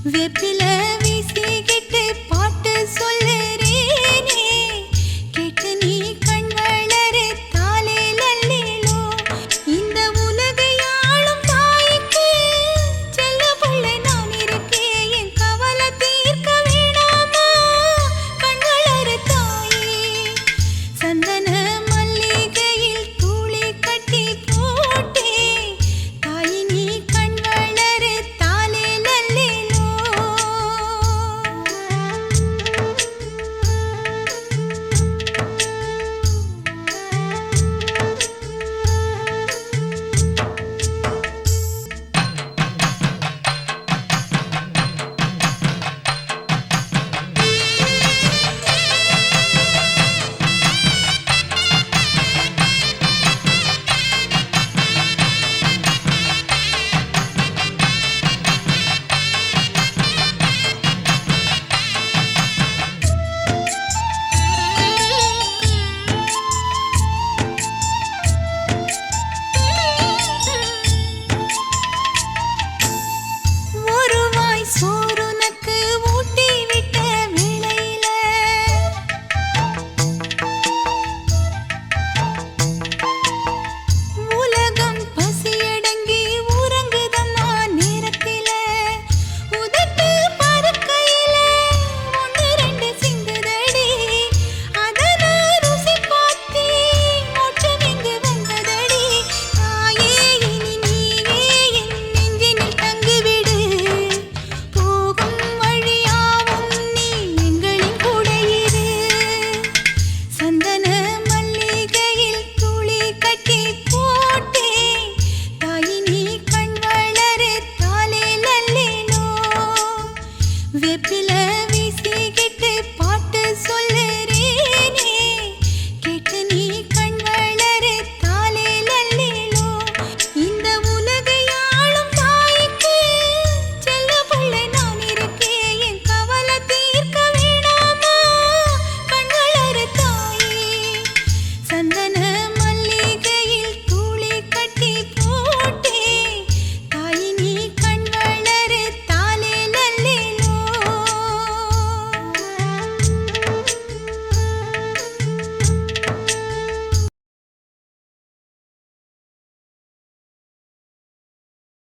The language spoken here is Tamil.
வெப்பில வீசிக்கிட்டு பாட்டு சொல்லுறேனே கேட்டு நீ கண் வளரு தாலே லல்லேலோ இந்த உலகையாளும் தாய்க்கு செல்ல பிள்ளை நான் இருக்கேன் என் கவலை தீர்க்க வேணாமா கண் வளரு தாயே சந்தன மல்லிகையில் தூளி கட்டி போட்டே தாய் நீ கண் வளரு தாலே லல்லேலோ ஒரு வாய் சோறுனக்கு ஊட்டி விட்ட வேளையில உலகம் பசியடங்கி உறங்குதம்மா நேரத்தில உதட்டு பருக்கையில ஒன்று ரெண்டு சிந்துதடி அதன ருசி பார்த்தி மோட்சம் இங்கு வந்ததடி தாயே இனி நீயே என் நெஞ்சினில் தங்கிவிடு போகும் வழியாவும் நீ எங்களின் கூட இரு சந்தன மல்லிகையில் துளி கட்டி போட்டே தாய் நீ கண் வளரு தாலே லல்லேலோ வெப்பில